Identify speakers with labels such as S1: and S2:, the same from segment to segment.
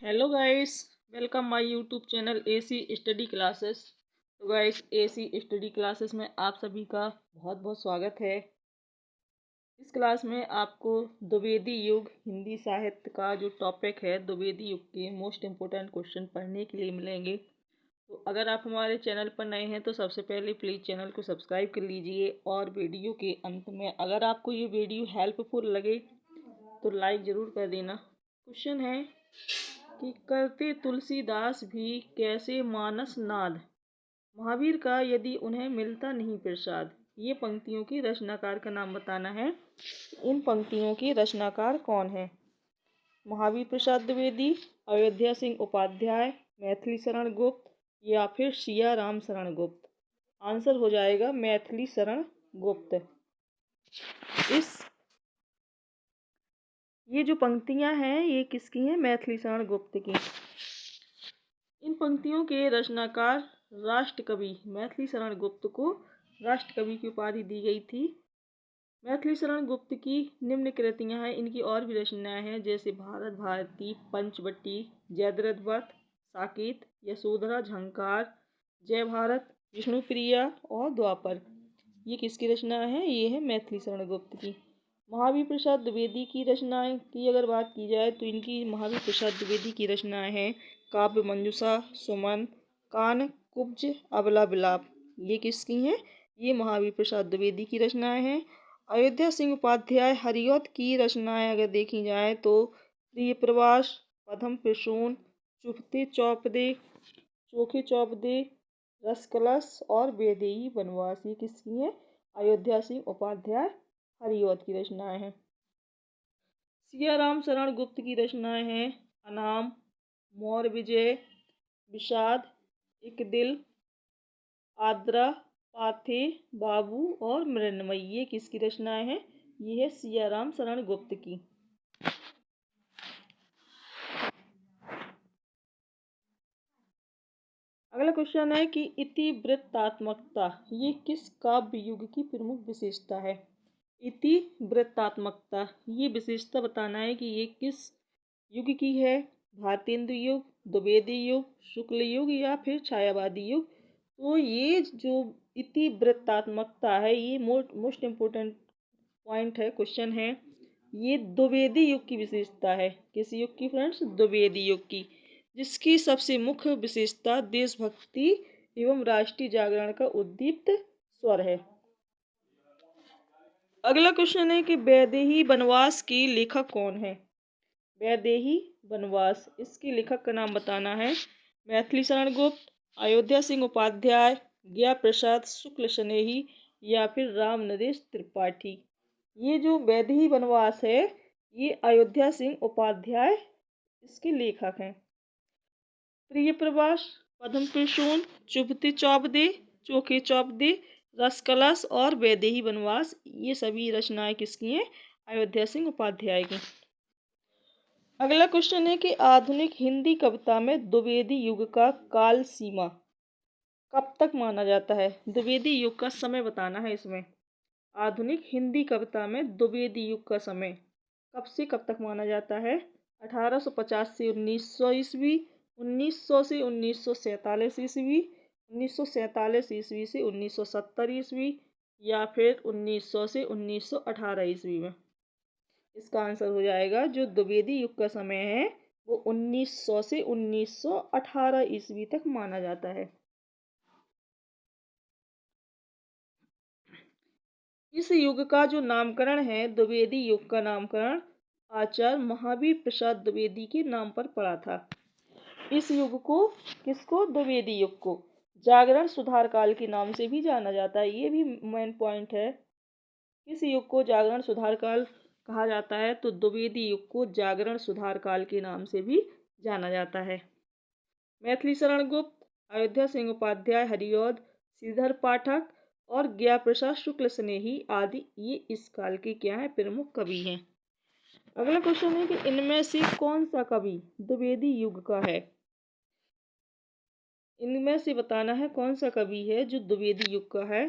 S1: Hello guys, welcome my YouTube channel AC study classes. तो guys, AC study classes में आप सभी का बहुत बहुत स्वागत है। इस क्लास में आपको द्विवेदी युग हिंदी साहित्य का जो टॉपिक है, द्विवेदी युग के मोस्ट इम्पोर्टेंट क्वेश्चन पढ़ने के लिए मिलेंगे। तो अगर आप हमारे चैनल पर नए हैं तो सबसे पहले प्लीज़ चैनल को सब्सक्राइब कर लीजिए, और वीडियो के अंत में अगर आपको ये वीडियो हेल्पफुल लगे तो लाइक ज़रूर कर देना। क्वेश्चन है कि करते तुलसीदास भी कैसे मानस नाद, महावीर का यदि उन्हें मिलता नहीं प्रसाद। ये पंक्तियों की रचनाकार का नाम बताना है। इन पंक्तियों के रचनाकार कौन है? महावीर प्रसाद द्विवेदी, अयोध्या सिंह उपाध्याय, मैथिली शरण गुप्त या फिर सिया राम शरण गुप्त। आंसर हो जाएगा मैथिली शरण गुप्त। ये जो पंक्तियां हैं ये किसकी हैं? मैथिली शरण गुप्त की। इन पंक्तियों के रचनाकार राष्ट्रकवि, मैथिली शरण गुप्त को राष्ट्रकवि की उपाधि दी गई थी। मैथिली शरण गुप्त की निम्न कृतियां हैं। इनकी और भी रचनाएं हैं, जैसे भारत भारती, पंचवटी, जयद्रथ वध, साकेत, यशोधरा, झंकार, जय भारत, विष्णुप्रिया और द्वापर। ये किसकी रचना है? ये है मैथिली शरण गुप्त की। महावीर प्रसाद द्विवेदी की रचनाएं की अगर बात की जाए तो इनकी महावीर प्रसाद द्विवेदी की रचनाएं हैं काव्य मंजूषा, सुमन, कान कुब्ज, अबला विलाप। ये किसकी हैं? ये महावीर प्रसाद द्विवेदी की रचनाएं हैं। अयोध्या सिंह उपाध्याय हरिऔध की रचनाएं अगर देखी जाए तो प्रिय प्रवास, पद्म प्रसून, चुपते चौपदे, चोखे चौपदे, रसकलश और वैदेही वनवास। ये किसकी हैं? अयोध्या सिंह उपाध्याय हरिऔध की रचनाएं हैं। सिया राम शरण गुप्त की रचनाएं हैं अनाम, मौर्य विजय, विषाद, एक दिल, आद्रा, पाथे, बाबू और मृण्मयी। ये किसकी रचनाएं हैं? ये है सिया राम शरण गुप्त की। अगला क्वेश्चन है कि इतिवृत्तात्मकता ये किस काव्य युग की प्रमुख विशेषता है? इतिवृत्तात्मकता ये विशेषता बताना है कि ये किस युग की है। भारतेंदु युग, द्विवेदी युग, शुक्ल युग या फिर छायावादी युग। तो ये जो इतिवृत्तात्मकता है ये मोस्ट इम्पोर्टेंट पॉइंट है, क्वेश्चन है। ये द्विवेदी युग की विशेषता है। किस युग की फ्रेंड्स? द्विवेदी युग की, जिसकी सबसे मुख्य विशेषता देशभक्ति एवं राष्ट्रीय जागरण का उद्दीप्त स्वर है। अगला क्वेश्चन है कि वैदेही वनवास की लेखक कौन है? वैदेही वनवास, इसके लेखक का नाम बताना है। मैथिली शरण गुप्त, अयोध्या सिंह उपाध्याय, ज्ञा प्रसाद शुक्ल स्नेही या फिर राम नरेश त्रिपाठी। ये जो वैदेही वनवास है ये अयोध्या सिंह उपाध्याय इसके लेखक हैं। प्रिय प्रवास, पद्म प्रसून, चुभते चौपदे, चोखे चौपदे, रसकलश और वैदेही वनवास, ये सभी रचनाएं किसकी हैं? अयोध्या सिंह उपाध्याय की। अगला क्वेश्चन है कि आधुनिक हिंदी कविता में द्विवेदी युग का काल सीमा कब तक माना जाता है? द्विवेदी युग का समय बताना है इसमें। आधुनिक हिंदी कविता में द्विवेदी युग का समय कब से कब तक माना जाता है? 1850 से 1900 ईस्वी, 1900 से 1947 ईस्वी, 1947 ईस्वी से 1970 ईस्वी या फिर 1900 से 1918 ईस्वी में। इसका आंसर हो जाएगा जो द्विवेदी युग का समय है वो 1900 से 1918 ईस्वी तक माना जाता है। इस युग का जो नामकरण है, द्विवेदी युग का नामकरण आचार्य महावीर प्रसाद द्विवेदी के नाम पर पड़ा था। इस युग को किसको? द्विवेदी युग को जागरण सुधार काल के नाम से भी जाना जाता है। ये भी मेन पॉइंट है। इस युग को जागरण सुधार काल कहा जाता है, तो द्विवेदी युग को जागरण सुधार काल के नाम से भी जाना जाता है। मैथिली शरण गुप्त, अयोध्या सिंह उपाध्याय हरिऔध, श्रीधर पाठक और ज्ञा प्रसाद शुक्ल स्नेही आदि ये इस काल के क्या है? प्रमुख कवि हैं। अगला क्वेश्चन है कि इनमें से कौन सा कवि द्विवेदी युग का है? इनमें से बताना है कौन सा कवि है जो द्विवेदी युग का है।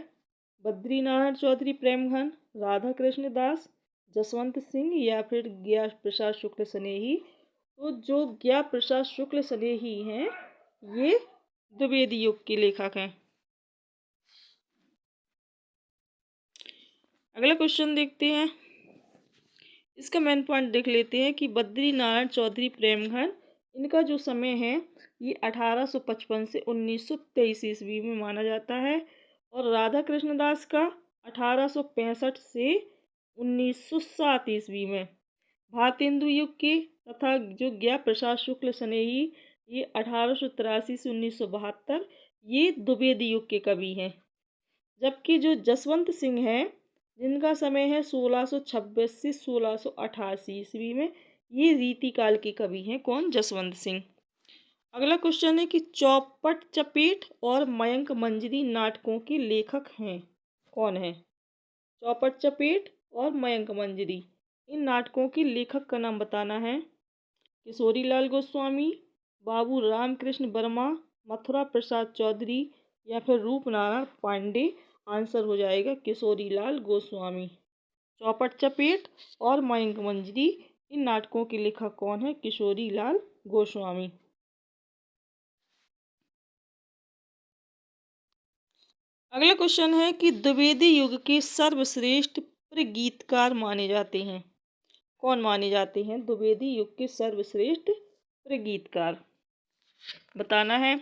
S1: बद्रीनारायण चौधरी प्रेमघन, राधा कृष्ण दास, जसवंत सिंह या फिर ज्ञा प्रसाद शुक्ल स्नेही तो जो ज्ञा प्रसाद शुक्ल स्नेही हैं ये द्विवेदी युग के लेखक हैं। अगला क्वेश्चन देखते हैं। इसका मेन पॉइंट देख लेते हैं कि बद्री नारायण चौधरी प्रेमघन, इनका जो समय है ये 1855 से 1923 ईस्वी में माना जाता है, और राधा कृष्णदास का 1865 से 1907 ईस्वी में। भारतेंदु युग के तथा जो ज्ञा प्रसाद शुक्ल स्नेही ये 1883 से 1972 ये द्विवेदी युग के कवि हैं। जबकि जो जसवंत सिंह हैं जिनका समय है 1626 से 1688 ईस्वी में, ये रीति काल के कवि हैं। कौन? जसवंत सिंह। अगला क्वेश्चन है कि चौपट चपेट और मयंक मंजरी नाटकों के लेखक हैं। कौन है? चौपट चपेट और मयंक मंजरी, इन नाटकों के लेखक का नाम बताना है। किशोरी लाल गोस्वामी, बाबू रामकृष्ण वर्मा, मथुरा प्रसाद चौधरी या फिर रूपनारायण पांडे। आंसर हो जाएगा किशोरी लाल गोस्वामी। चौपट चपेट और मयंक मंजरी, इन नाटकों के लेखक कौन है? किशोरी लाल गोस्वामी। अगला क्वेश्चन है कि द्विवेदी युग के सर्वश्रेष्ठ गीतकार माने जाते हैं। कौन माने जाते हैं द्विवेदी युग के सर्वश्रेष्ठ गीतकार? बताना है।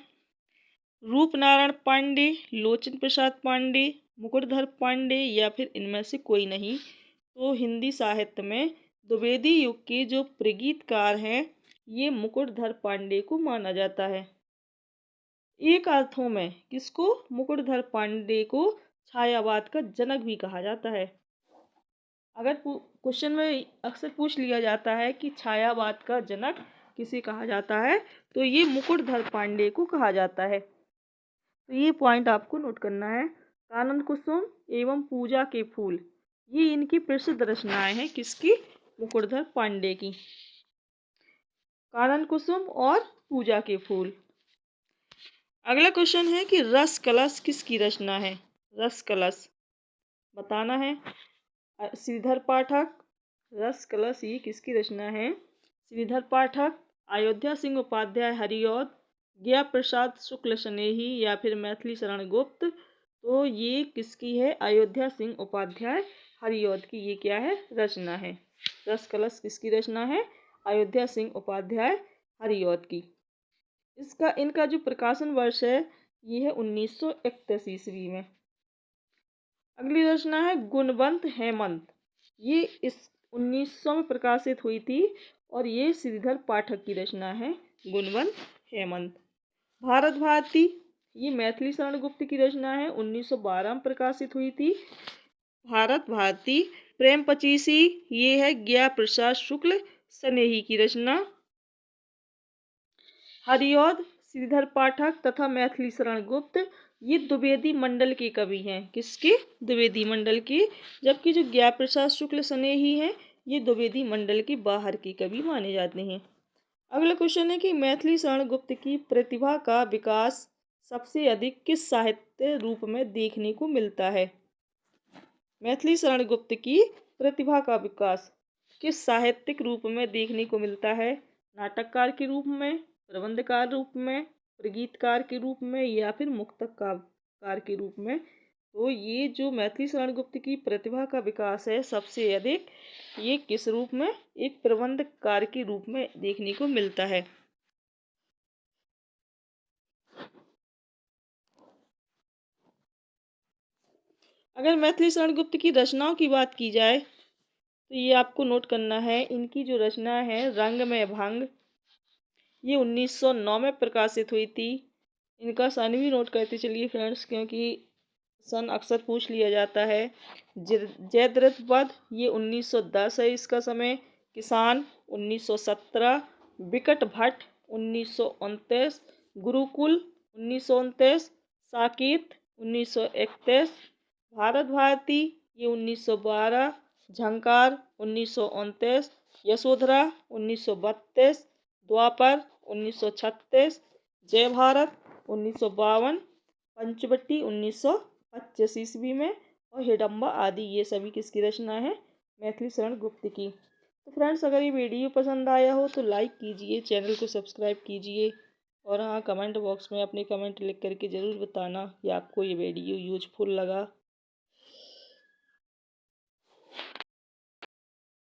S1: रूपनारायण पांडे, लोचन प्रसाद पांडे, मुकुटधर पांडे या फिर इनमें से कोई नहीं। तो हिंदी साहित्य में द्विवेदी युग के जो गीतकार हैं ये मुकुटधर पांडे को माना जाता है। एक अर्थों में किसको? मुकुटधर पांडे को छायावाद का जनक भी कहा जाता है। अगर क्वेश्चन में अक्सर पूछ लिया जाता है कि छायावाद का जनक किसे कहा जाता है, तो ये मुकुटधर पांडे को कहा जाता है। तो ये पॉइंट आपको नोट करना है। कानन कुसुम एवं पूजा के फूल, ये इनकी प्रसिद्ध रचनाएं हैं। किसकी? मुकुटधर पांडे की। कानन कुसुम और पूजा के फूल। अगला क्वेश्चन है कि रस कलश किसकी रचना है? रस कलश बताना है। श्रीधर पाठक। रस कलश ये किसकी रचना है? श्रीधर पाठक, अयोध्या सिंह उपाध्याय हरिऔध, ज्ञा प्रसाद शुक्ल स्नेही या फिर मैथिली शरण गुप्त। तो ये किसकी है? अयोध्या सिंह उपाध्याय हरिऔध की ये क्या है? रचना है। रस कलश किसकी रचना है? अयोध्या सिंह उपाध्याय हरिऔध की। इनका जो प्रकाशन वर्ष है ये है 1931 ईस्वी में। अगली रचना है गुणवंत हेमंत, ये इस 1900 में प्रकाशित हुई थी और ये श्रीधर पाठक की रचना है। गुणवंत हेमंत। भारत भारती, ये मैथिली शरण गुप्त की रचना है, 1912 में प्रकाशित हुई थी। भारत भारती। प्रेम पचीसी, ये है ज्ञा प्रसाद शुक्ल स्नेही की रचना। हरिऔध, श्रीधर पाठक तथा मैथिली शरण गुप्त, ये द्विवेदी मंडल के कवि हैं। किसके? द्विवेदी मंडल के। जबकि जो ज्ञा प्रसाद शुक्ल स्नेही हैं ये द्विवेदी मंडल के बाहर के कवि माने जाते हैं। अगला क्वेश्चन है कि मैथिली शरण गुप्त की प्रतिभा का विकास सबसे अधिक किस साहित्य रूप में देखने को मिलता है? मैथिली शरण गुप्त की प्रतिभा का विकास किस साहित्यिक रूप में देखने को मिलता है? नाटककार के रूप में, प्रबंधकार रूप में, प्रगीतकार के रूप में या फिर मुक्तककार के रूप में। तो ये जो मैथिली शरण गुप्त की प्रतिभा का विकास है सबसे अधिक ये किस रूप में? एक प्रबंधकार के रूप में देखने को मिलता है। अगर मैथिली शरण गुप्त की रचनाओं की बात की जाए तो ये आपको नोट करना है। इनकी जो रचना है रंग में भंग, ये 1909 में प्रकाशित हुई थी। इनका सन भी नोट करते चलिए फ्रेंड्स, क्योंकि सन अक्सर पूछ लिया जाता है। जयद्रथ वध, ये 1910 है इसका समय। किसान 1917, विकट भट्ट 1929, गुरुकुल 1929, साकेत 1931, भारत भारती ये 1912, झंकार 1929, यशोधरा 1932, द्वापर 1936, जय भारत 1952, पंचवटी 1925 ईस्वी में और हिडम्बा आदि ये सभी किसकी रचना है? मैथिली शरण गुप्त की। तो फ्रेंड्स, अगर ये वीडियो पसंद आया हो तो लाइक कीजिए, चैनल को सब्सक्राइब कीजिए और हाँ, कमेंट बॉक्स में अपने कमेंट लिख करके ज़रूर बताना कि आपको ये वीडियो यूजफुल लगा।